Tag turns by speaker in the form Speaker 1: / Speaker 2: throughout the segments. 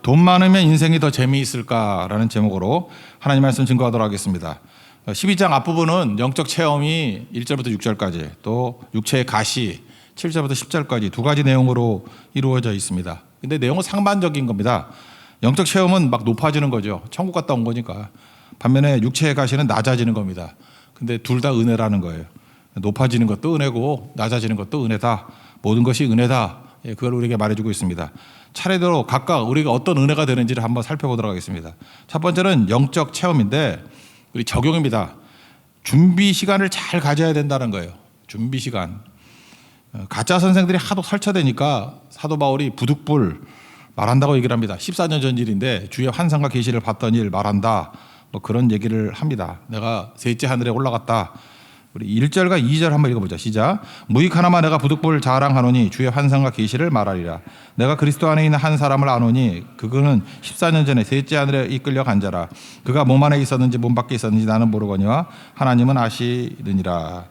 Speaker 1: 돈 많으면 인생이 더 재미있을까라는 제목으로 하나님 말씀 증거하도록 하겠습니다. 12장 앞부분은 영적 체험이 1절부터 6절까지, 또 육체의 가시 7절부터 10절까지 두 가지 내용으로 이루어져 있습니다. 근데 내용은 상반적인 겁니다. 영적 체험은 막 높아지는 거죠. 천국 갔다 온 거니까. 반면에 육체의 가시는 낮아지는 겁니다. 근데 둘 다 은혜라는 거예요. 높아지는 것도 은혜고 낮아지는 것도 은혜다. 모든 것이 은혜다. 그걸 우리에게 말해주고 있습니다. 차례대로 각각 우리가 어떤 은혜가 되는지를 한번 살펴보도록 하겠습니다. 첫 번째는 영적 체험인데 우리 적용입니다. 준비 시간을 잘 가져야 된다는 거예요. 준비 시간. 가짜 선생들이 하도 설쳐대니까 사도 바울이 부득불 말한다고 얘기를 합니다. 14년 전 일인데 주의 환상과 계시를 봤던 일 말한다. 뭐 그런 얘기를 합니다. 내가 셋째 하늘에 올라갔다. 우리 1절과 2절 한번 읽어보자. 시작. 무익 하나마 내가 부득불 자랑하노니 주의 환상과 계시를 말하리라. 내가 그리스도 안에 있는 한 사람을 아노니 그는 14년 전에 셋째 하늘에 이끌려 간 자라. 그가 몸 안에 있었는지 몸 밖에 있었는지 나는 모르거니와 하나님은 아시느니라.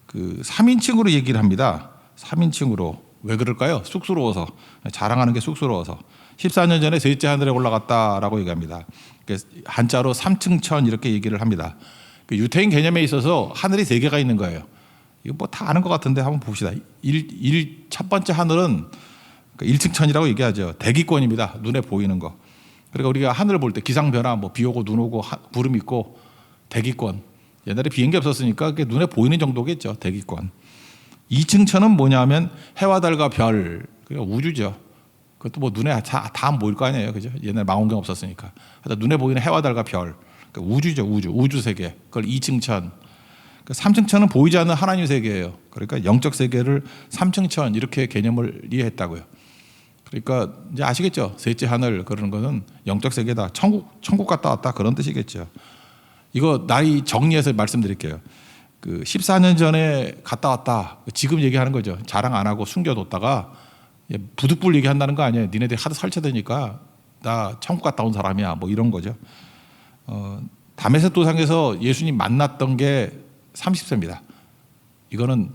Speaker 1: 그 3인칭으로 얘기를 합니다. 3인칭으로. 왜 그럴까요? 쑥스러워서. 자랑하는 게 쑥스러워서. 14년 전에 셋째 하늘에 올라갔다라고 얘기합니다. 한자로 삼층천 이렇게 얘기를 합니다. 유태인 개념에 있어서 하늘이 세 개가 있는 거예요. 이거 뭐 다 아는 것 같은데 한번 봅시다. 첫 번째 하늘은 1층천이라고 얘기하죠. 대기권입니다. 눈에 보이는 거. 그러니까 우리가 하늘을 볼 때 기상변화, 뭐 비 오고 눈 오고 구름 있고 대기권. 옛날에 비행기 없었으니까 그게 눈에 보이는 정도겠죠. 대기권. 2층천은 뭐냐면 해와 달과 별, 그러니까 우주죠. 그것도 뭐 눈에 다 안 보일 거 아니에요. 그죠? 옛날에 망원경 없었으니까. 눈에 보이는 해와 달과 별. 그러니까 우주죠. 우주 세계. 그걸 2층천. 3층천은 보이지 않는 하나님 세계예요. 그러니까 영적 세계를 3층천 이렇게 개념을 이해했다고요. 그러니까 이제 아시겠죠? 셋째 하늘 그러는 거는 영적 세계다. 천국 갔다 왔다 그런 뜻이겠죠. 이거 나이 정리해서 말씀드릴게요. 14년 전에 갔다 왔다. 지금 얘기하는 거죠. 자랑 안 하고 숨겨뒀다가 부득불 얘기한다는 거 아니에요. 니네들이 하도 설치되니까 나 천국 갔다 온 사람이야. 뭐 이런 거죠. 다메섹 도상에서 예수님 만났던 게 30세입니다. 이거는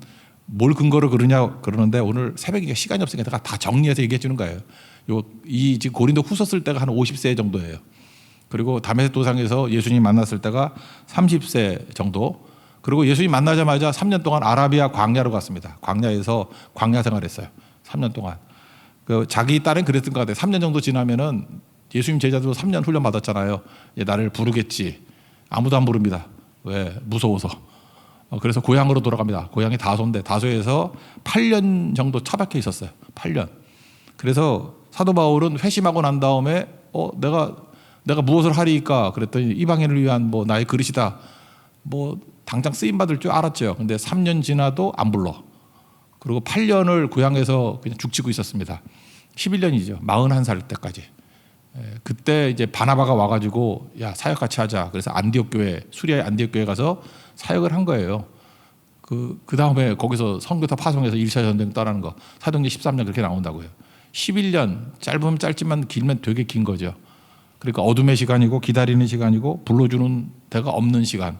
Speaker 1: 뭘 근거로 그러는데 오늘 새벽에 시간이 없으니까 내가 다 정리해서 얘기해 주는 거예요. 지금 고린도 후서 쓸 때가 한 50세 정도예요. 그리고 다메섹 도상에서 예수님 만났을 때가 30세 정도. 그리고 예수님 만나자마자 3년 동안 아라비아 광야로 갔습니다. 광야에서 광야 생활했어요. 3년 동안. 자기 딸은 그랬던 것 같아요. 3년 정도 지나면은 예수님 제자도 3년 훈련 받았잖아요. 나를 부르겠지. 아무도 안 부릅니다. 왜? 무서워서. 그래서 고향으로 돌아갑니다. 고향이 다소인데 다소에서 8년 정도 처박혀 있었어요. 8년. 그래서 사도 바울은 회심하고 난 다음에 내가 무엇을 하리까 그랬더니 이방인을 위한 뭐 나의 그릇이다. 뭐 당장 쓰임 받을 줄 알았죠. 근데 3년 지나도 안 불러. 그리고 8년을 고향에서 그냥 죽치고 있었습니다. 11년이죠. 41살 때까지. 그때 이제 바나바가 와가지고 야 사역 같이 하자. 그래서 안디옥 교회 수리아의 안디옥 교회 가서 사역을 한 거예요. 그 다음에 거기서 선교사 파송해서 1차 전쟁 떠나는 거 사도행전 13년 그렇게 나온다고요. 11년 짧으면 짧지만 길면 되게 긴 거죠. 그러니까 어둠의 시간이고 기다리는 시간이고 불러주는 데가 없는 시간.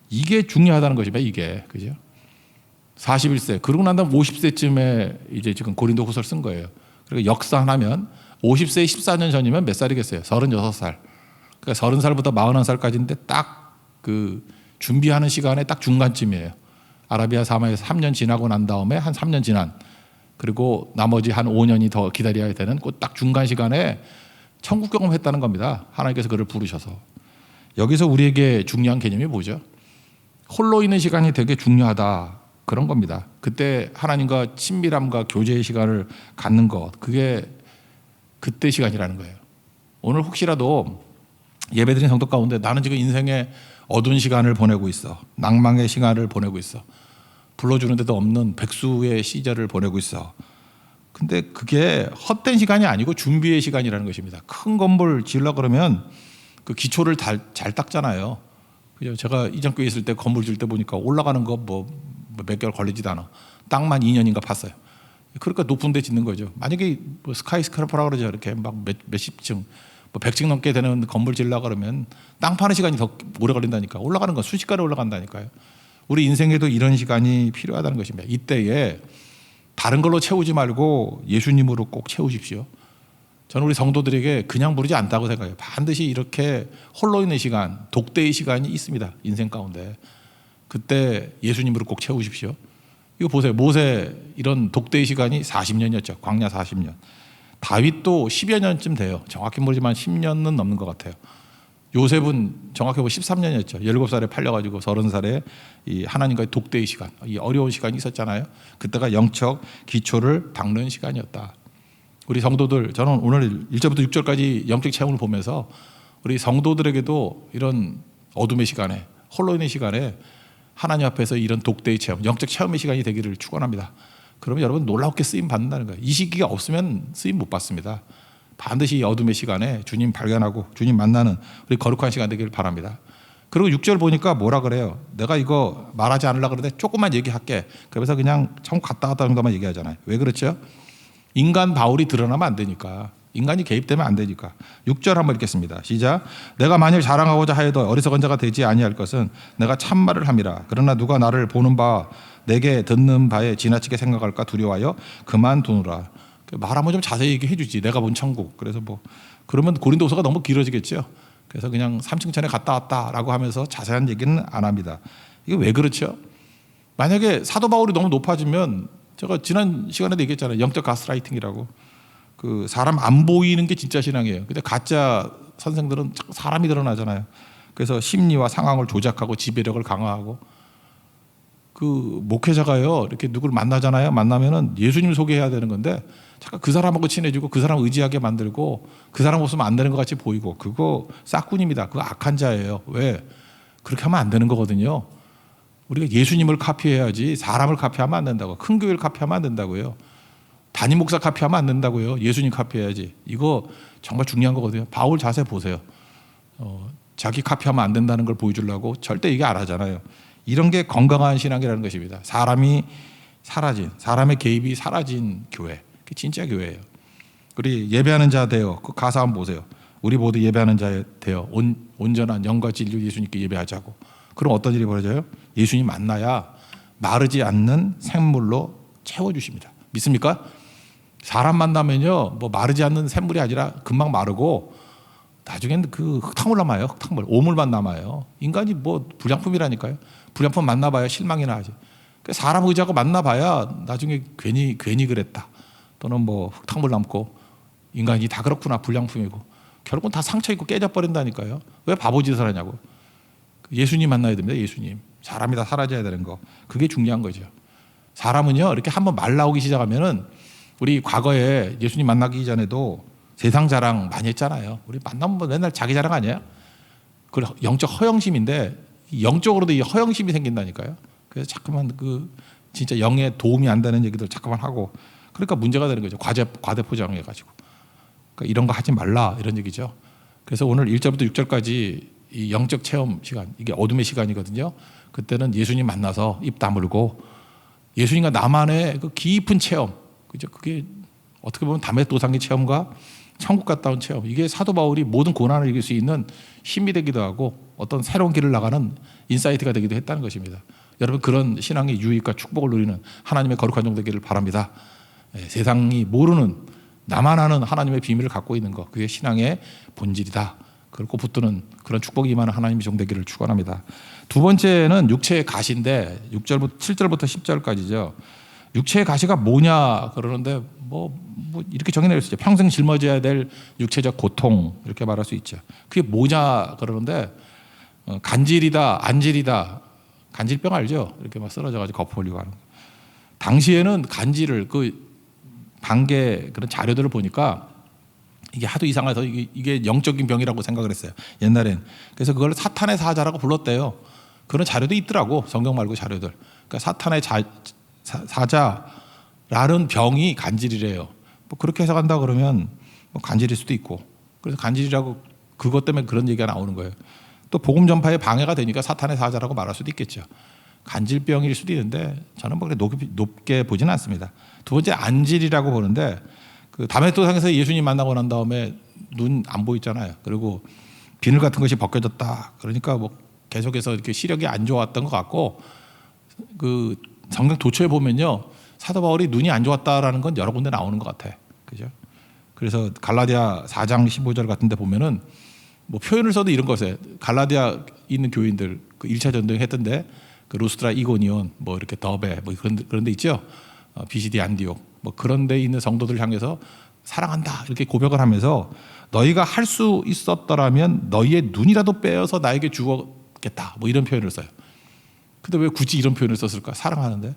Speaker 1: 이게 중요하다는 것이죠. 이게 그죠? 41세 그러고 난 다음 50세쯤에 이제 지금 고린도 후서를 쓴 거예요. 그리고 역사하면 50세 14년 전이면 몇 살이겠어요? 36살. 그러니까 30살부터 41살까지인데 딱 그 준비하는 시간에 딱 중간쯤이에요. 아라비아 사막에서 3년 지나고 난 다음에 한 3년 지난 그리고 나머지 한 5년이 더 기다려야 되는 그 딱 중간 시간에 천국 경험했다는 겁니다. 하나님께서 그를 부르셔서. 여기서 우리에게 중요한 개념이 뭐죠? 홀로 있는 시간이 되게 중요하다. 그런 겁니다. 그때 하나님과 친밀함과 교제의 시간을 갖는 것. 그게 그때 시간이라는 거예요. 오늘 혹시라도 예배드린 성도 가운데 나는 지금 인생의 어두운 시간을 보내고 있어. 낭망의 시간을 보내고 있어. 불러주는 데도 없는 백수의 시절을 보내고 있어. 근데 그게 헛된 시간이 아니고 준비의 시간이라는 것입니다. 큰 건물 지으려고 그러면 그 기초를 잘 닦잖아요. 제가 이장교에 있을 때 건물 지을 때 보니까 올라가는 거 뭐 몇 개월 걸리지도 않아. 땅만 2년인가 팠어요. 그러니까 높은 데 짓는 거죠. 만약에 뭐 스카이스크래퍼라고 그러죠. 이렇게 막 몇십 층, 뭐 100층 넘게 되는 건물 지으려고 그러면 땅 파는 시간이 더 오래 걸린다니까. 올라가는 건 순식간에 올라간다니까요. 우리 인생에도 이런 시간이 필요하다는 것입니다. 이때에 다른 걸로 채우지 말고 예수님으로 꼭 채우십시오. 저는 우리 성도들에게 그냥 부르지 않다고 생각해요. 반드시 이렇게 홀로 있는 시간, 독대의 시간이 있습니다. 인생 가운데. 그때 예수님으로 꼭 채우십시오. 이거 보세요. 모세 이런 독대의 시간이 40년이었죠. 광야 40년. 다윗도 10여 년쯤 돼요. 정확히 모르지만 10년은 넘는 것 같아요. 요셉은 정확히 보면 13년이었죠. 17살에 팔려가지고 30살에 이 하나님과의 독대의 시간, 이 어려운 시간이 있었잖아요. 그때가 영적 기초를 닦는 시간이었다. 우리 성도들, 저는 오늘 1절부터 6절까지 영적 체험을 보면서 우리 성도들에게도 이런 어둠의 시간에, 홀로 있는 시간에 하나님 앞에서 이런 독대의 체험, 영적 체험의 시간이 되기를 축원합니다. 그러면 여러분 놀랍게 쓰임 받는다는 거예요. 이 시기가 없으면 쓰임 못 받습니다. 반드시 이 어둠의 시간에 주님 발견하고 주님 만나는 우리 거룩한 시간 되기를 바랍니다. 그리고 6절 보니까 뭐라 그래요? 내가 이거 말하지 않으려고 그러는데 조금만 얘기할게. 그래서 그냥 천국 갔다 왔다 정도만 얘기하잖아요. 왜 그렇죠? 인간 바울이 드러나면 안 되니까. 인간이 개입되면 안 되니까. 6절 한번 읽겠습니다. 시작. 내가 만일 자랑하고자 하여도 어리석은 자가 되지 아니할 것은 내가 참말을 함이라. 그러나 누가 나를 보는 바 내게 듣는 바에 지나치게 생각할까 두려워하여 그만두느라. 말하면 좀 자세히 얘기해 주지. 내가 본 천국. 그래서 뭐 그러면 고린도서가 너무 길어지겠죠. 그래서 그냥 3층 전에 갔다 왔다라고 하면서 자세한 얘기는 안 합니다. 이게 왜 그렇죠? 만약에 사도 바울이 너무 높아지면 제가 지난 시간에도 얘기했잖아요. 영적 가스라이팅이라고. 그 사람 안 보이는 게 진짜 신앙이에요. 근데 가짜 선생들은 사람이 드러나잖아요. 그래서 심리와 상황을 조작하고 지배력을 강화하고 그 목회자가요 이렇게 누구를 만나잖아요. 만나면은 예수님 소개해야 되는 건데 잠깐 그 사람하고 친해지고 그 사람 의지하게 만들고 그 사람 없으면 안 되는 것 같이 보이고 그거 싹군입니다. 그거 악한 자예요. 왜? 그렇게 하면 안 되는 거거든요. 우리가 예수님을 카피해야지 사람을 카피하면 안 된다고. 큰 교회를 카피하면 안 된다고요. 담임 목사 카피하면 안 된다고요. 예수님 카피해야지. 이거 정말 중요한 거거든요. 바울 자세 보세요. 자기 카피하면 안 된다는 걸 보여주려고 절대 얘기 안 하잖아요. 이런 게 건강한 신앙이라는 것입니다. 사람이 사라진, 사람의 개입이 사라진 교회. 그게 진짜 교회예요. 우리 예배하는 자 되어 그 가사 한번 보세요. 우리 모두 예배하는 자 되어 온전한 영과 진리로 예수님께 예배하자고. 그럼 어떤 일이 벌어져요? 예수님 만나야 마르지 않는 생물로 채워주십니다. 믿습니까? 사람 만나면요, 뭐 마르지 않는 샘물이 아니라 금방 마르고 나중에는 그 흙탕물 남아요. 흙탕물, 오물만 남아요. 인간이 뭐 불량품이라니까요. 불량품 만나봐야 실망이나 하지. 사람 의지하고 만나봐야 나중에 괜히 그랬다. 또는 뭐 흙탕물 남고 인간이 다 그렇구나 불량품이고 결국은 다 상처 입고 깨져버린다니까요. 왜 바보짓을 하냐고. 예수님 만나야 됩니다. 예수님. 사람이 다 사라져야 되는 거. 그게 중요한 거죠. 사람은요 이렇게 한번 말 나오기 시작하면은 우리 과거에 예수님 만나기 전에도 세상 자랑 많이 했잖아요. 우리 만나면 뭐 맨날 자기 자랑 아니에요? 그 영적 허영심인데 영적으로도 이 허영심이 생긴다니까요. 그래서 자꾸만 그 진짜 영에 도움이 안 되는 얘기들 자꾸만 하고 그러니까 문제가 되는 거죠. 과대 포장해가지고. 그러니까 이런 거 하지 말라 이런 얘기죠. 그래서 오늘 1절부터 6절까지 이 영적 체험 시간 이게 어둠의 시간이거든요. 그때는 예수님 만나서 입 다물고 예수님과 나만의 그 깊은 체험, 그죠? 그게 어떻게 보면 담의 도상의 체험과 천국 갔다 온 체험. 이게 사도 바울이 모든 고난을 이길 수 있는 힘이 되기도 하고 어떤 새로운 길을 나가는 인사이트가 되기도 했다는 것입니다. 여러분 그런 신앙의 유익과 축복을 누리는 하나님의 거룩한 종 되기를 바랍니다. 세상이 모르는 나만 아는 하나님의 비밀을 갖고 있는 것, 그게 신앙의 본질이다. 그렇고 붙드는 그런 축복이 임하는 하나님의 종 되기를 축원합니다. 두 번째는 육체의 가시인데 7절부터 10절까지죠. 육체의 가시가 뭐냐 그러는데 뭐 이렇게 정의낼 수 있죠. 평생 짊어져야 될 육체적 고통 이렇게 말할 수 있죠. 그게 뭐냐 그러는데 간질이다, 안질이다. 간질병 알죠? 이렇게 막 쓰러져가지고 거품 흘리고 하는 거. 당시에는 간질을 그 반개 그런 자료들을 보니까 이게 하도 이상해서 이게 영적인 병이라고 생각을 했어요. 옛날엔. 그래서 그걸 사탄의 사자라고 불렀대요. 그런 자료도 있더라고. 성경 말고 자료들. 그러니까 사탄의 사자라는 병이 간질이래요. 뭐 그렇게 해석한다 그러면 뭐 간질일 수도 있고. 그래서 간질이라고 그것 때문에 그런 얘기가 나오는 거예요. 또 복음 전파에 방해가 되니까 사탄의 사자라고 말할 수도 있겠죠. 간질병일 수도 있는데 저는 뭐 그렇게 높게 보지는 않습니다. 두 번째 안질이라고 보는데 그 다메토상에서 예수님 만나고 난 다음에 눈 안 보이잖아요. 그리고 비늘 같은 것이 벗겨졌다. 그러니까 뭐 계속해서 이렇게 시력이 안 좋았던 것 같고 그 성경 도처에 보면요 사도 바울이 눈이 안 좋았다라는 건 여러 군데 나오는 것 같아. 그죠? 그래서 갈라디아 4장 15절 같은 데 보면은 뭐 표현을 써도 이런 것에 갈라디아 있는 교인들 그 1차 전쟁 했던데 그 루스트라 이고니온 뭐 이렇게 더베 뭐 그런 데 있죠. 비시디 안디옥 뭐 그런 데 있는 성도들 향해서 사랑한다 이렇게 고백을 하면서 너희가 할 수 있었더라면 너희의 눈이라도 빼어서 나에게 주었겠다 뭐 이런 표현을 써요. 근데 왜 굳이 이런 표현을 썼을까? 사랑하는데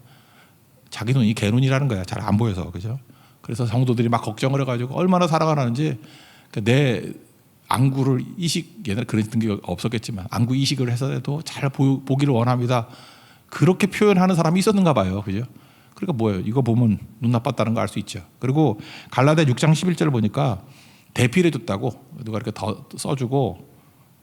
Speaker 1: 자기 눈이 개 눈이라는 거야. 잘 안 보여서 그죠? 그래서 성도들이 막 걱정을 해가지고 얼마나 사랑을 하는지 내 안구를 이식 옛날에 그런 게 없었겠지만 안구 이식을 해서라도 잘 보기를 원합니다. 그렇게 표현하는 사람이 있었는가 봐요. 그죠? 그러니까 뭐예요? 이거 보면 눈 나빴다는 거 알 수 있죠. 그리고 갈라디아 6장 11절을 보니까 대필해 줬다고 누가 이렇게 더 써주고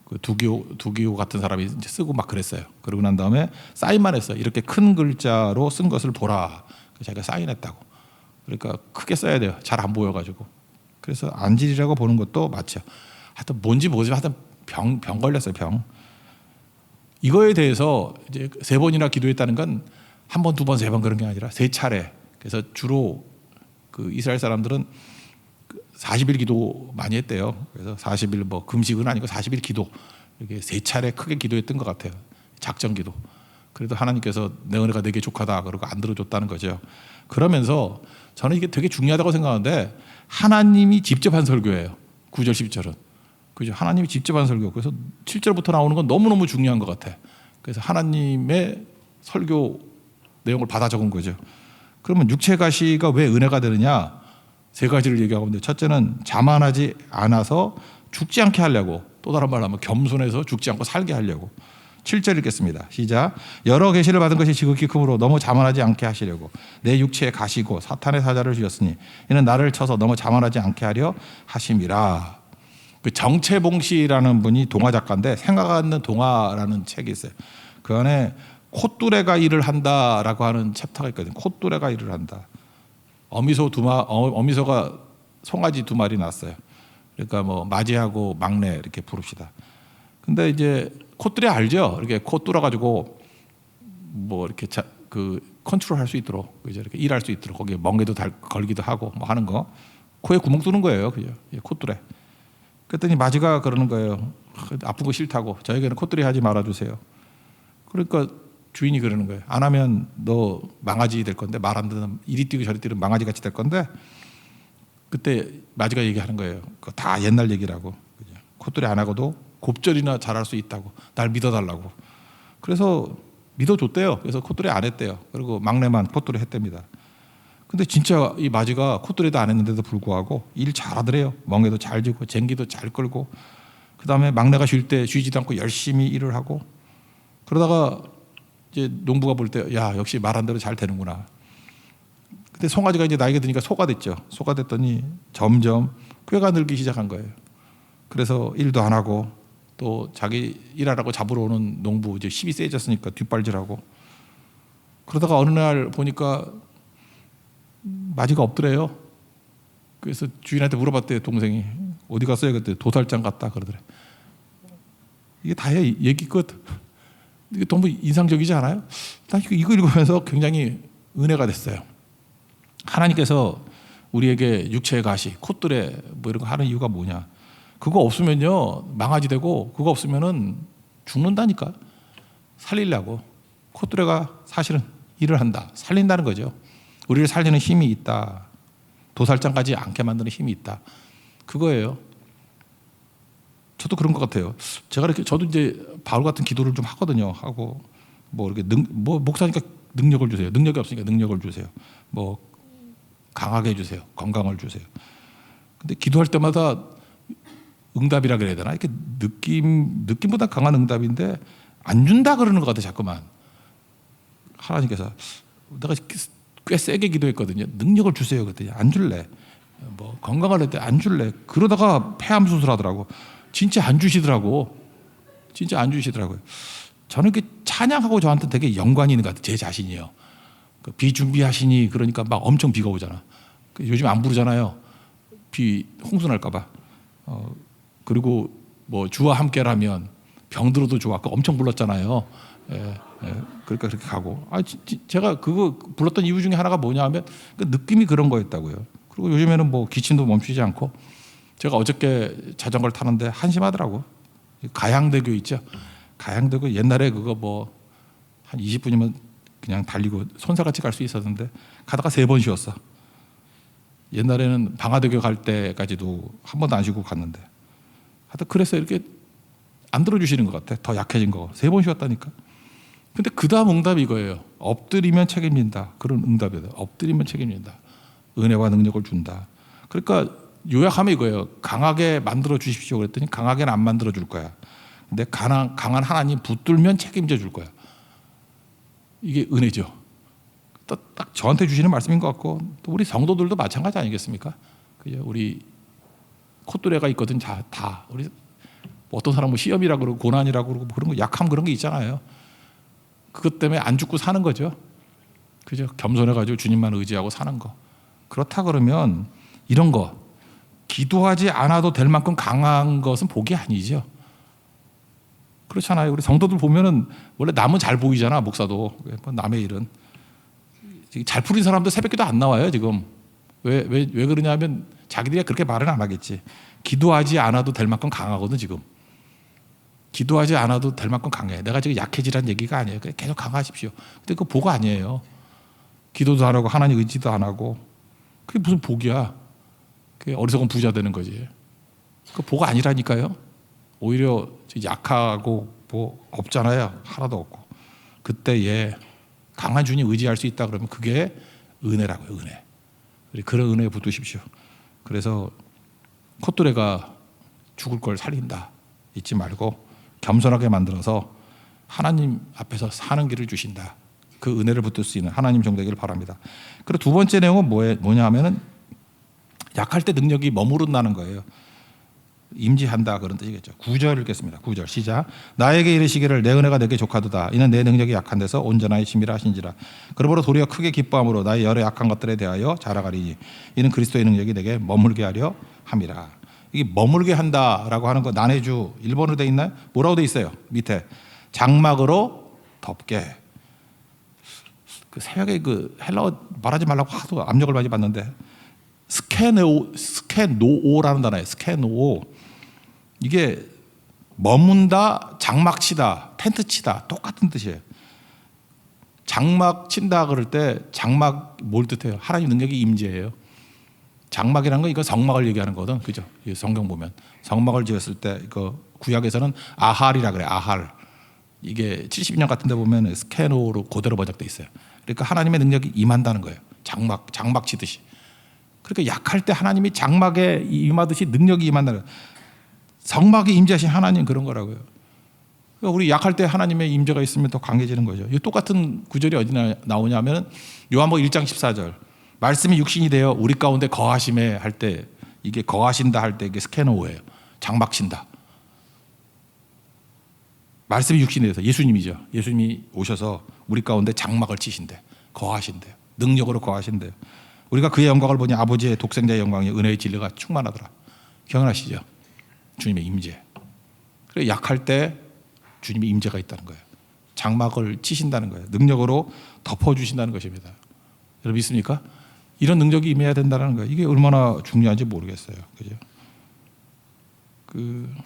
Speaker 1: 그 두기호 같은 사람이 이제 쓰고 막 그랬어요. 그러고 난 다음에 사인만 했어요. 이렇게 큰 글자로 쓴 것을 보라. 자기가 사인했다고. 그러니까 크게 써야 돼요. 잘 안 보여가지고. 그래서 안질이라고 보는 것도 맞죠. 하여튼 뭔지 모르지만 하여튼 병 걸렸어요. 병. 이거에 대해서 이제 3번이나 기도했다는 건 한 번, 2번, 3번 그런 게 아니라 3차례. 그래서 주로 그 이스라엘 사람들은 40일 기도 많이 했대요. 그래서 40일 뭐 금식은 아니고 40일 기도 이렇게 3차례 크게 기도했던 것 같아요. 작정 기도. 그래도 하나님께서 내 은혜가 내게 족하다 그러고 안 들어줬다는 거죠. 그러면서 저는 이게 되게 중요하다고 생각하는데 하나님이 직접 한 설교예요. 9절 10절은. 그죠? 하나님이 직접 한 설교. 그래서 7절부터 나오는 건 너무너무 중요한 것 같아. 그래서 하나님의 설교 내용을 받아 적은 거죠. 그러면 육체 가시가 왜 은혜가 되느냐? 3가지를 얘기하고 있는데 첫째는 자만하지 않아서 죽지 않게 하려고 또 다른 말로 하면 겸손해서 죽지 않고 살게 하려고 7절 읽겠습니다. 시작. 여러 계시를 받은 것이 지극히 크므로 너무 자만하지 않게 하시려고 내 육체에 가시고 사탄의 사자를 주셨으니 이는 나를 쳐서 너무 자만하지 않게 하려 하심이라. 그 정채봉 씨라는 분이 동화 작가인데 생각하는 동화라는 책이 있어요. 그 안에 콧뚜레가 일을 한다라고 하는 챕터가 있거든요. 콧뚜레가 일을 한다. 어미소가 송아지 2마리 낳았어요. 그러니까 뭐 맞이하고 막내 이렇게 부릅시다. 근데 이제 콧뚜레 알죠? 이렇게 코 뚫어가지고 뭐 이렇게 그 컨트롤 할 수 있도록 그죠? 이렇게 일할 수 있도록 거기에 멍게도 걸기도 하고 뭐 하는 거 코에 구멍 뚫는 거예요, 그죠? 콧뚜레. 그랬더니 마지가 그러는 거예요. 아픈 거 싫다고 저에게는 콧뚜레 하지 말아주세요. 그러니까 주인이 그러는 거예요. 안 하면 너 망아지 될 건데 말 안 듣는 이리 뛰고 저리 뛰는 망아지 같이 될 건데 그때 마지가 얘기하는 거예요. 그거 다 옛날 얘기라고. 그죠? 콧뚜레 안 하고도 곱절이나 잘할 수 있다고. 날 믿어달라고. 그래서 믿어줬대요. 그래서 콧뚜레 안 했대요. 그리고 막내만 콧뚜레 했답니다. 근데 진짜 이 마지가 콧뚜레도 안 했는데도 불구하고 일 잘하더래요. 멍에도 잘 지고 쟁기도 잘 끌고 그다음에 막내가 쉴 때 쉬지도 않고 열심히 일을 하고 그러다가 이제 농부가 볼 때 야 역시 말한 대로 잘 되는구나. 근데 송아지가 이제 나이가 드니까 소가 됐죠. 소가 됐더니 점점 꾀가 늘기 시작한 거예요. 그래서 일도 안 하고 또 자기 일하라고 잡으러 오는 농부 이제 힘이 세졌으니까 뒷발질하고 그러다가 어느 날 보니까 마지가 없더래요. 그래서 주인한테 물어봤대요. 동생이 어디 갔어요? 그때 도살장 갔다 그러더래. 이게 다의 얘기 끝. 이게 너무 인상적이지 않아요? 난 이거 읽으면서 굉장히 은혜가 됐어요. 하나님께서 우리에게 육체의 가시, 콧들에 뭐 이런 거 하는 이유가 뭐냐? 그거 없으면요 망아지 되고 그거 없으면은 죽는다니까. 살리려고 콧들에가 사실은 일을 한다. 살린다는 거죠. 우리를 살리는 힘이 있다. 도살장까지 않게 만드는 힘이 있다. 그거예요. 저도 그런 것 같아요. 제가 이렇게 저도 이제 바울 같은 기도를 좀 하거든요. 하고 뭐 이렇게 뭐 목사니까 능력을 주세요. 능력이 없으니까 능력을 주세요. 뭐 강하게 해주세요. 건강을 주세요. 근데 기도할 때마다 응답이라 그래야 되나? 이렇게 느낌보다 강한 응답인데 안 준다 그러는 것 같아 자꾸만. 하나님께서 내가 꽤 세게 기도했거든요. 능력을 주세요. 그랬더니 안 줄래. 뭐 건강을 했더니 안 줄래. 그러다가 폐암 수술하더라고. 진짜 안 주시더라고. 진짜 안 주시더라고요. 저는 이렇게 찬양하고 저한테 되게 연관이 있는 것 같아요. 제 자신이요. 비 준비하시니 그러니까 막 엄청 비가 오잖아. 요즘 안 부르잖아요. 비 홍수 날까봐. 그리고 뭐 주와 함께라면 병들어도 좋아. 그 엄청 불렀잖아요. 그러니까 그렇게 가고. 제가 그거 불렀던 이유 중에 하나가 뭐냐 하면 그 느낌이 그런 거였다고요. 그리고 요즘에는 뭐 기침도 멈추지 않고 제가 어저께 자전거를 타는데 한심하더라고. 가양대교 있죠. 가양대교 옛날에 그거 뭐 한 20분이면 그냥 달리고 손살같이 갈 수 있었는데 가다가 3번 쉬었어. 옛날에는 방화대교 갈 때까지도 한 번도 안 쉬고 갔는데 하여튼 그래서 이렇게 안 들어주시는 것 같아. 더 약해진 거. 3번 쉬었다니까. 근데 그 다음 응답이 이거예요. 엎드리면 책임진다. 그런 응답이에요. 엎드리면 책임진다. 은혜와 능력을 준다. 그러니까 요약하면 이거예요. 강하게 만들어 주십시오 그랬더니 강하게는 안 만들어 줄 거야. 근데 강한 하나님 붙들면 책임져 줄 거야. 이게 은혜죠. 딱 저한테 주시는 말씀인 것 같고 또 우리 성도들도 마찬가지 아니겠습니까? 그죠? 우리 콧뚜레가 있거든. 다 우리 어떤 사람은 시험이라고 그러고 고난이라고 그러고 그런 거 약함 그런 게 있잖아요. 그것 때문에 안 죽고 사는 거죠. 그죠? 겸손해가지고 주님만 의지하고 사는 거. 그렇다 그러면 이런 거 기도하지 않아도 될 만큼 강한 것은 복이 아니죠. 그렇잖아요. 우리 성도들 보면은 원래 남은 잘 보이잖아. 목사도 남의 일은 잘 풀린 사람도 새벽기도 안 나와요. 지금 왜 그러냐면 자기들이 그렇게 말은 안 하겠지. 기도하지 않아도 될 만큼 강하거든 지금. 기도하지 않아도 될 만큼 강해. 내가 지금 약해지라는 얘기가 아니에요. 계속 강하십시오. 근데 그거 복 아니에요. 기도도 안 하고 하나님 의지도 안 하고 그게 무슨 복이야. 그게 어리석은 부자 되는 거지. 그 복 아니라니까요. 오히려 약하고 뭐 없잖아요. 하나도 없고. 그때 얘 강한 주님 의지할 수 있다 그러면 그게 은혜라고요. 은혜. 그런 은혜에 붙으십시오. 그래서 콧뚜레가 죽을 걸 살린다. 잊지 말고 겸손하게 만들어서 하나님 앞에서 사는 길을 주신다. 그 은혜를 붙들 수 있는 하나님 정되기를 바랍니다. 그리고 두 번째 내용은 뭐냐 하면은 약할 때 능력이 머무른다는 거예요. 임지한다 그런 뜻이겠죠. 9절 읽겠습니다. 9절 시작. 나에게 이르시기를 내 은혜가 내게 족하도다. 이는 내 능력이 약한 데서 온전하여 심이라 하신지라. 그러므로 도리어 크게 기뻐함으로 나의 여러 약한 것들에 대하여 자라가리니 이는 그리스도의 능력이 내게 머물게 하려 함이라. 이게 머물게 한다라고 하는 거 난해주 일본어로 돼 있나요? 뭐라고 돼 있어요? 밑에 장막으로 덮게. 그 새벽에 그 헬라어 말하지 말라고 하도 압력을 많이 받는데 스케노오라는 단어예요. 스케노오. 이게 머문다, 장막 치다, 텐트 치다 똑같은 뜻이에요. 장막 친다 그럴 때 장막 뭘 뜻해요? 하나님 능력이 임재예요. 장막이라는 건 이거 성막을 얘기하는 거거든. 그죠? 성경 보면 성막을 지었을 때 이거 구약에서는 아할이라 그래. 아할. 이게 70년 같은 데 보면 스케노로 그대로 번역돼 있어요. 그러니까 하나님의 능력이 임한다는 거예요. 장막 치듯이. 그러니까 약할 때 하나님이 장막에 임하듯이 능력이 임한다는 거예요. 성막에 임재하신 하나님 그런 거라고요. 그러니까 우리 약할 때 하나님의 임재가 있으면 더 강해지는 거죠. 이 똑같은 구절이 어디 나오냐면 요한복음 1장 14절. 말씀이 육신이 되어 우리 가운데 거하심에 할 때 이게 거하신다 할 때 이게 스케노예요. 장막 친다. 말씀이 육신이 돼서 예수님이죠. 예수님이 오셔서 우리 가운데 장막을 치신대. 거하신대요. 능력으로 거하신대요. 우리가 그의 영광을 보니 아버지의 독생자의 영광이 은혜의 진리가 충만하더라. 기억나시죠? 주님의 임재. 그래 약할 때 주님의 임재가 있다는 거예요. 장막을 치신다는 거예요. 능력으로 덮어주신다는 것입니다. 여러분 믿습니까? 이런 능력이 임해야 된다는 거예요. 이게 얼마나 중요한지 모르겠어요. 그죠?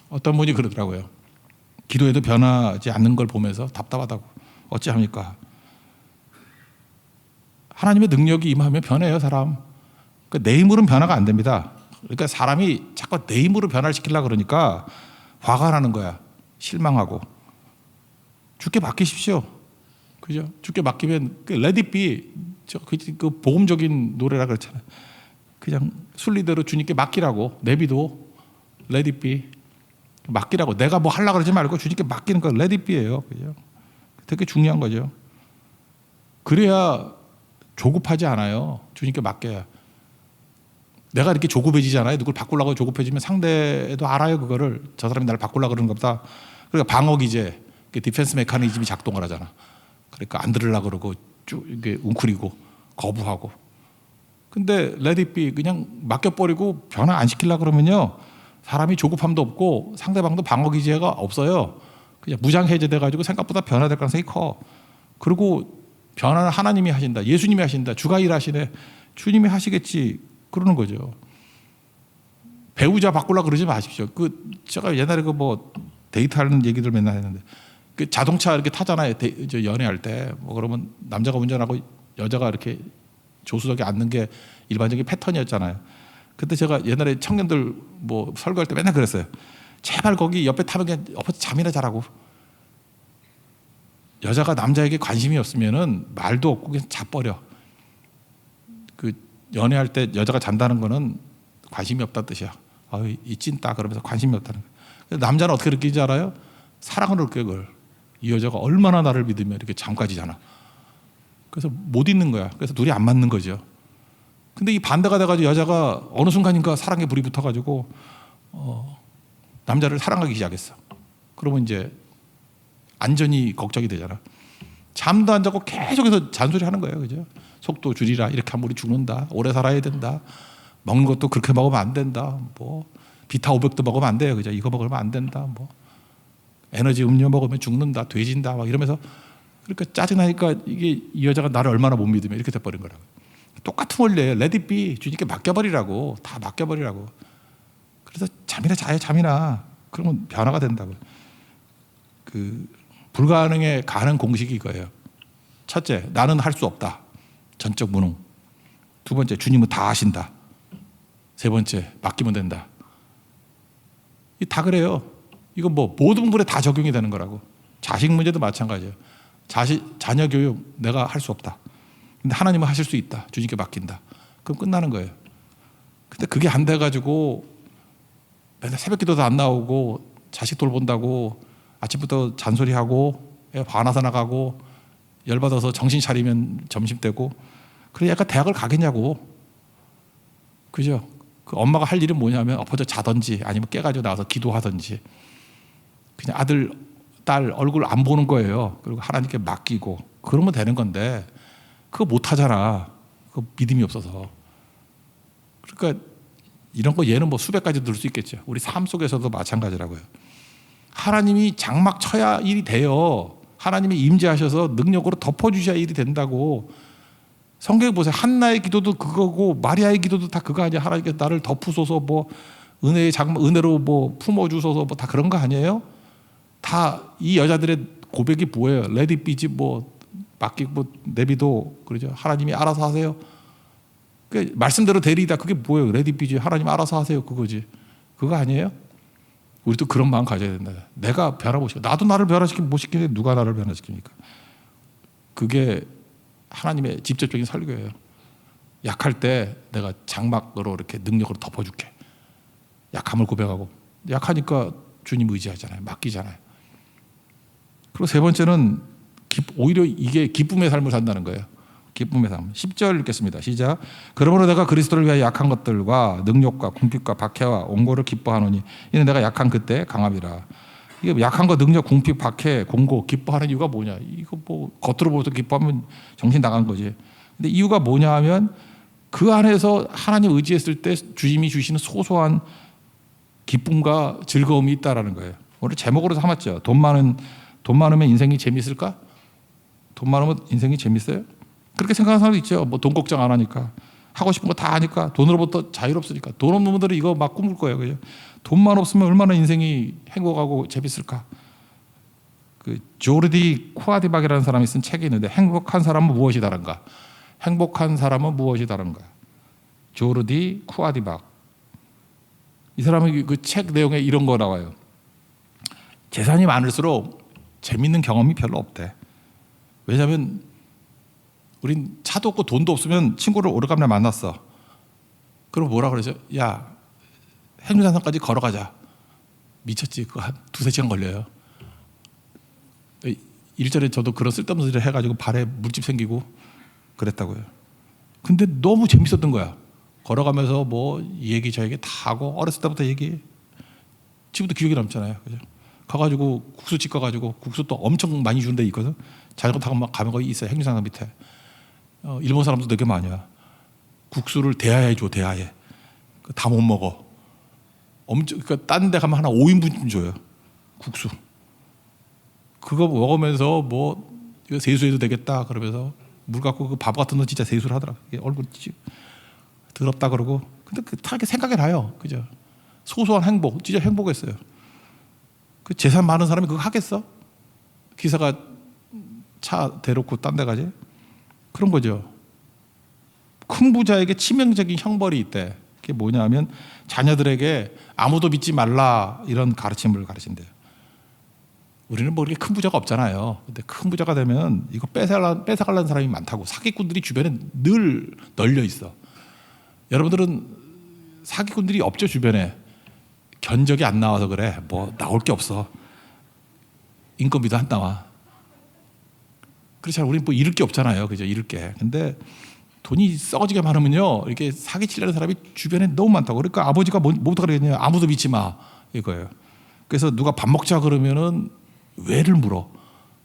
Speaker 1: 어떤 분이 그러더라고요. 기도해도 변하지 않는 걸 보면서 답답하다고. 어찌합니까? 하나님의 능력이 임하면 변해요, 사람. 그러니까 내 힘으로는 변화가 안 됩니다. 그러니까 사람이 자꾸 내 힘으로 변화를 시키려고 그러니까 화가 나는 거야. 실망하고. 주께 맡기십시오. 그죠? 주께 맡기면 let it be. 그 복음적인 노래라 그렇잖아요. 그냥 순리대로 주님께 맡기라고. 내비도 let it be. 맡기라고. 내가 뭐 하려고 그러지 말고 주님께 맡기는 거 let it be예요. 그죠? 되게 중요한 거죠. 그래야 조급하지 않아요. 주님께 맡겨야. 내가 이렇게 조급해지잖아요. 누굴 바꾸려고 조급해지면 상대도 알아요. 그거를. 저 사람이 나를 바꾸려고 그러는 것보다. 그러니까 방어기제, 디펜스 메커니즘이 작동을 하잖아. 그러니까 안 들으려고 그러고 쭉 이게 웅크리고 거부하고. 근데 let it be 그냥 맡겨버리고 변화 안 시키려고 그러면요. 사람이 조급함도 없고 상대방도 방어기제가 없어요. 그냥 무장해제돼가지고 생각보다 변화될 가능성이 커. 그리고 변화는 하나님이 하신다. 예수님이 하신다. 주가 일하시네. 주님이 하시겠지. 그러는 거죠. 배우자 바꾸려 그러지 마십시오. 제가 옛날에 뭐 데이트하는 얘기들 맨날 했는데 자동차 이렇게 타잖아요. 연애할 때 뭐 그러면 남자가 운전하고 여자가 이렇게 조수석에 앉는 게 일반적인 패턴이었잖아요. 그때 제가 옛날에 청년들 뭐 설교할 때 맨날 그랬어요. 제발 거기 옆에 타면 그냥 엎어서 잠이나 자라고. 여자가 남자에게 관심이 없으면은 말도 없고 그냥 자버려. 연애할 때 여자가 잔다는 거는 관심이 없다는 뜻이야. 이 찐따 그러면서 관심이 없다는 거야. 남자는 어떻게 느끼지 알아요? 사랑을 느껴 그걸. 이 여자가 얼마나 나를 믿으면 이렇게 잠까지 자나. 그래서 못 있는 거야. 그래서 둘이 안 맞는 거죠. 근데 이 반대가 돼가지고 여자가 어느 순간인가 사랑에 불이 붙어가지고 남자를 사랑하기 시작했어. 그러면 이제 안전이 걱정이 되잖아. 잠도 안 자고 계속해서 잔소리하는 거예요, 그죠? 속도 줄이라. 이렇게 하면 우리 죽는다. 오래 살아야 된다. 먹는 것도 그렇게 먹으면 안 된다. 뭐 비타 500도 먹으면 안 돼요, 그죠? 이거 먹으면 안 된다. 뭐 에너지 음료 먹으면 죽는다, 돼진다, 막 이러면서 그러니까 짜증나니까 이게 이 여자가 나를 얼마나 못 믿으면 이렇게 돼버린 거라고. 똑같은 원리예요. Let it be. 주님께 맡겨버리라고. 다 맡겨버리라고. 그래서 잠이나 자요, 잠이나. 그러면 변화가 된다고. 불가능에 가는 공식이 이거예요. 첫째, 나는 할 수 없다. 전적 무능. 두 번째, 주님은 다 하신다. 세 번째, 맡기면 된다. 다 그래요. 이거 뭐 모든 부분에 다 적용이 되는 거라고. 자식 문제도 마찬가지예요. 자녀 교육 내가 할 수 없다. 근데 하나님은 하실 수 있다. 주님께 맡긴다. 그럼 끝나는 거예요. 근데 그게 안 돼가지고 맨날 새벽 기도도 안 나오고 자식 돌본다고 아침부터 잔소리하고 애 화나서 나가고 열받아서 정신 차리면 점심때고 그래 얘가 대학을 가겠냐고. 그죠? 엄마가 할 일은 뭐냐면 엎어져 자든지 아니면 깨가지고 나와서 기도하든지 그냥 아들 딸 얼굴 안 보는 거예요. 그리고 하나님께 맡기고 그러면 되는 건데 그거 못하잖아. 그거 믿음이 없어서. 그러니까 이런 거 얘는 뭐 수백 가지 들 수 있겠죠. 우리 삶 속에서도 마찬가지라고요. 하나님이 장막 쳐야 일이 돼요. 하나님이 임재하셔서 능력으로 덮어주셔야 일이 된다고. 성경에 보세요. 한나의 기도도 그거고 마리아의 기도도 다 그거 아니야. 하나님께서 나를 덮으소서 뭐 은혜의 장막 은혜로 뭐 품어주소서 뭐 다 그런 거 아니에요? 다 이 여자들의 고백이 뭐예요? Let it be지 뭐 맡기고 내비도 그러죠. 하나님이 알아서 하세요. 그 말씀대로 되리이다. 그게 뭐예요? Let it be지. 하나님 알아서 하세요. 그거지. 그거 아니에요? 우리도 그런 마음 가져야 된다. 내가 변화못 시켜. 나도 나를 변화시키면 못 시키는데 누가 나를 변화시킵니까? 그게 하나님의 직접적인 설교예요. 약할 때 내가 장막으로 이렇게 능력으로 덮어줄게. 약함을 고백하고 약하니까 주님 의지하잖아요. 맡기잖아요. 그리고 세 번째는 오히려 이게 기쁨의 삶을 산다는 거예요. 기쁨의 삶. 10절 읽겠습니다. 시작. 그러므로 내가 그리스도를 위하여 약한 것들과 능력과 궁핍과 박해와 온고를 기뻐하노니 이는 내가 약한 그때 강함이라. 이게 약한 거 능력, 궁핍, 박해, 공고 기뻐하는 이유가 뭐냐? 이거 뭐 겉으로 보면서 기뻐하면 정신 나간 거지. 근데 이유가 뭐냐 하면 그 안에서 하나님 의지했을 때 주님이 주시는 소소한 기쁨과 즐거움이 있다라는 거예요. 오늘 제목으로 삼았죠. 돈 많으면 인생이 재밌을까? 돈 많으면 인생이 재밌어요? 그렇게 생각하는 사람도 있죠. 뭐 돈 걱정 안 하니까. 하고 싶은 거 다 하니까. 돈으로부터 자유롭으니까. 돈 없는 분들은 이거 막 꿈을 거예요. 그죠? 돈만 없으면 얼마나 인생이 행복하고 재밌을까? 조르디 쿠아디박이라는 사람이 쓴 책이 있는데 행복한 사람은 무엇이 다른가? 행복한 사람은 무엇이 다른가? 조르디 쿠아디박. 이 사람의 그 책 내용에 이런 거 나와요. 재산이 많을수록 재밌는 경험이 별로 없대. 왜냐하면 우린 차도 없고 돈도 없으면 친구를 오래간만에 만났어. 그럼 뭐라 그러죠? 야, 행주산성까지 걸어가자. 미쳤지. 그거 한 두세 시간 걸려요. 일전에 저도 그런 쓸데없는 소리를 해가지고 발에 물집 생기고 그랬다고요. 근데 너무 재밌었던 거야. 걸어가면서 뭐 이 얘기 저 얘기 다 하고 어렸을 때부터 얘기 지금도 기억이 남잖아요. 그죠? 가가지고 국수집 가가지고 국수 또 엄청 많이 주는 데 있거든. 자전거 타고 막 가면 거기 있어요. 행주산성 밑에. 일본 사람도 되게 많이야. 국수를 대하에 줘. 대하에. 다 못 먹어. 엄청 그러니까 딴 데 가면 하나 5인분 줘요. 국수. 그거 먹으면서 뭐 이거 세수해도 되겠다 그러면서 물 갖고 그 바보 같은 놈 진짜 세수를 하더라. 얼굴 찌. 더럽다 그러고. 근데 다 생각이 나요. 그죠? 소소한 행복, 진짜 행복했어요. 그 재산 많은 사람이 그거 하겠어? 기사가 차 대놓고 딴 데 가지? 그런 거죠. 큰 부자에게 치명적인 형벌이 있대. 그게 뭐냐면 자녀들에게 아무도 믿지 말라 이런 가르침을 가르친대요. 우리는 뭐 이렇게 큰 부자가 없잖아요. 근데 큰 부자가 되면 이거 뺏어가려는 사람이 많다고. 사기꾼들이 주변에 늘 널려 있어. 여러분들은 사기꾼들이 없죠, 주변에. 견적이 안 나와서 그래. 뭐 나올 게 없어. 인건비도 안 나와. 그렇잖아요. 우리는 뭐 잃을 게 없잖아요. 그죠? 잃을 게. 근데 돈이 썩어지게 많으면요, 이렇게 사기치려는 사람이 주변에 너무 많다고. 그러니까 아버지가 뭐부터 그러겠냐? 아무도 믿지 마, 이거예요. 그래서 누가 밥 먹자 그러면은 왜를 물어.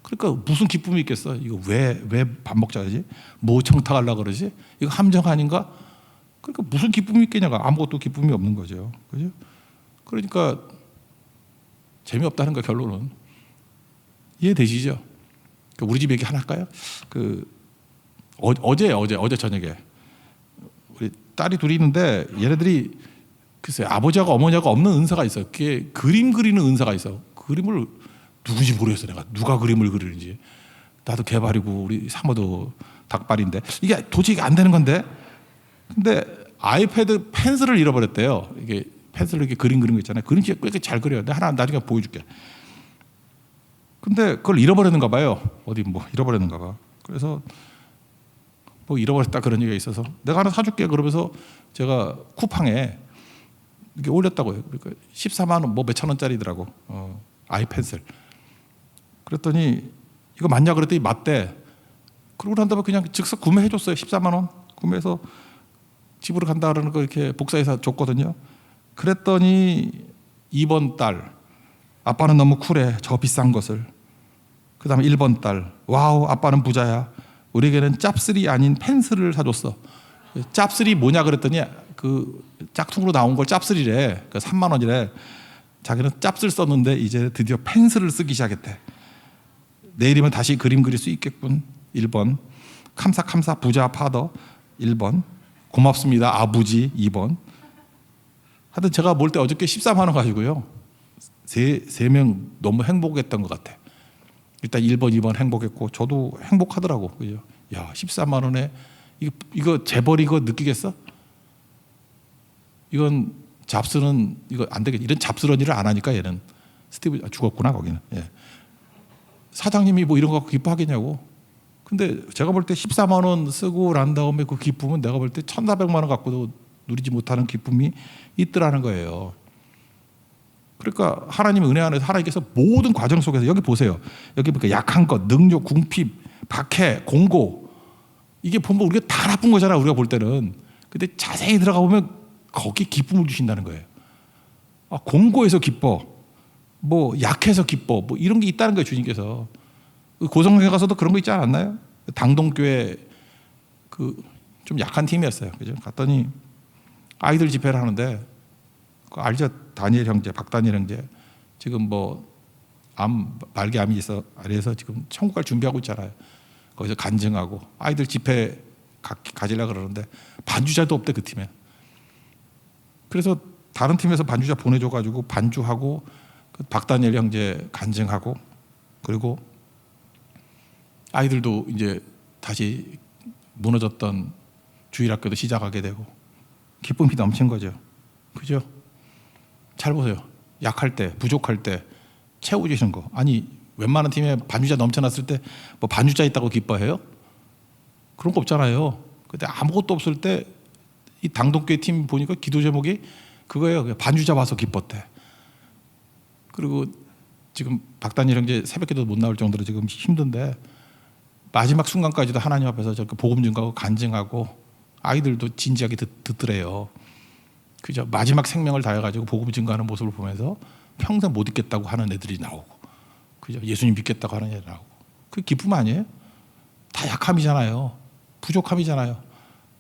Speaker 1: 그러니까 무슨 기쁨이 있겠어? 이거 왜 밥 먹자 그러지? 뭐 청탁하려고 그러지? 이거 함정 아닌가? 그러니까 무슨 기쁨이 있겠냐고. 아무것도 기쁨이 없는 거죠. 그죠? 그러니까 재미없다는 거 결론은. 이해되시죠? 우리 집 얘기 하나 할까요? 어제 저녁에 우리 딸이 둘이 있는데 얘네들이 글쎄 아버지하고 어머니하고 없는 은사가 있어. 그게 그림 그리는 은사가 있어. 그림을 누군지 모르겠어. 내가 누가 그림을 그리는지. 나도 개발이고 우리 사모도 닭발인데 이게 도저히 안 되는 건데. 근데 아이패드 펜슬을 잃어버렸대요. 이게 펜슬로 이렇게 그림 그리는 거 있잖아요. 그림이 꽤 잘 그려요. 근데 하나 나중에 보여줄게. 근데 그걸 잃어버렸는가 봐요. 어디 뭐 잃어버렸는가 봐. 그래서 뭐 잃어버렸다 그런 얘기가 있어서 내가 하나 사줄게 그러면서 제가 쿠팡에 이렇게 올렸다고요. 그러니까 14만 원 뭐 몇천 원짜리더라고. 아이펜슬. 그랬더니 이거 맞냐 그랬더니 맞대. 그러고 난 다음에 그냥 즉석 구매해줬어요. 14만 원 구매해서 집으로 간다 그러는 거 이렇게 복사해서 줬거든요. 그랬더니 2번 딸, 아빠는 너무 쿨해. 저 비싼 것을. 그 다음에 1번 딸, 와우 아빠는 부자야. 우리에게는 짭쓸이 아닌 펜슬을 사줬어. 짭쓸이 뭐냐 그랬더니 그 짝퉁으로 나온 걸 짭쓸이래. 그 3만 원이래. 자기는 짭쓸 썼는데 이제 드디어 펜슬을 쓰기 시작했대. 내일이면 다시 그림 그릴 수 있겠군. 1번 감사 부자 파더. 1번 고맙습니다 아버지. 2번. 하여튼 제가 볼 때 어저께 14만 원 가지고요, 세 명 너무 행복했던 것 같아. 일단 1번, 2번 행복했고 저도 행복하더라고. 그죠? 야, 14만 원에 이거 재벌 이거 느끼겠어? 이건 잡스는 이거 안 되겠. 이런 잡스러운 일을 안 하니까 얘는 스티브 죽었구나 거기는. 예. 사장님이 뭐 이런 거 갖고 기뻐하겠냐고. 근데 제가 볼 때 14만 원 쓰고 난 다음에 그 기쁨은 내가 볼 때 1,400만 원 갖고도 누리지 못하는 기쁨이 있더라는 거예요. 그러니까 하나님의 은혜 안에서 하나님께서 모든 과정 속에서 여기 보세요. 여기 보니까 약한 것, 능욕, 궁핍, 박해, 공고, 이게 보면 우리가 다 나쁜 거잖아 우리가 볼 때는. 근데 자세히 들어가 보면 거기에 기쁨을 주신다는 거예요. 공고해서 기뻐, 뭐 약해서 기뻐, 뭐 이런 게 있다는 거예요. 주님께서. 고성에 가서도 그런 거 있지 않았나요? 당동교회 그 좀 약한 팀이었어요. 그죠? 갔더니 아이들 집회를 하는데, 알죠? 다니엘 형제, 박다니엘 형제. 지금 뭐 말기암이 있어 아래에서 지금 천국 갈 준비하고 있잖아요. 거기서 간증하고 아이들 집회 가지려고 그러는데 반주자도 없대 그 팀에. 그래서 다른 팀에서 반주자 보내줘가지고 반주하고 그 박다니엘 형제 간증하고, 그리고 아이들도 이제 다시 무너졌던 주일학교도 시작하게 되고 기쁨이 넘친 거죠. 그죠? 잘 보세요. 약할 때, 부족할 때 채워주시는 거. 아니 웬만한 팀에 반주자 넘쳐났을 때 뭐 반주자 있다고 기뻐해요? 그런 거 없잖아요. 근데 아무것도 없을 때 이 당동교회 팀 보니까 기도 제목이 그거예요. 반주자 와서 기뻤대. 그리고 지금 박다니엘 형제 새벽기도 못 나올 정도로 지금 힘든데 마지막 순간까지도 하나님 앞에서 저렇게 복음 증거하고 간증하고 아이들도 진지하게 듣더래요. 그죠? 마지막 생명을 다해가지고 복음 증거하는 모습을 보면서 평생 못 잊겠다고 하는 애들이 나오고, 그죠? 예수님 믿겠다고 하는 애들 나오고. 그게 기쁨 아니에요? 다 약함이잖아요. 부족함이잖아요.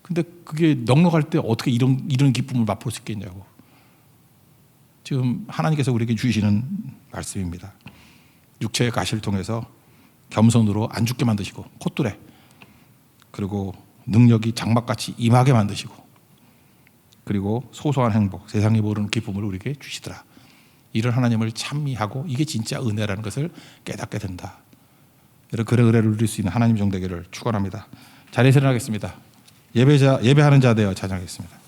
Speaker 1: 근데 그게 넉넉할 때 어떻게 이런 기쁨을 맛볼 수 있겠냐고. 지금 하나님께서 우리에게 주시는 말씀입니다. 육체의 가시를 통해서 겸손으로 안 죽게 만드시고 콧뚜레, 그리고 능력이 장막같이 임하게 만드시고, 그리고 소소한 행복, 세상이 모르는 기쁨을 우리에게 주시더라. 이런 하나님을 찬미하고 이게 진짜 은혜라는 것을 깨닫게 된다. 이런 그런 은혜를 누릴 수 있는 하나님 종 되기를 축원합니다. 자리에서 일어나겠습니다. 예배하는 자 되어 찬양하겠습니다.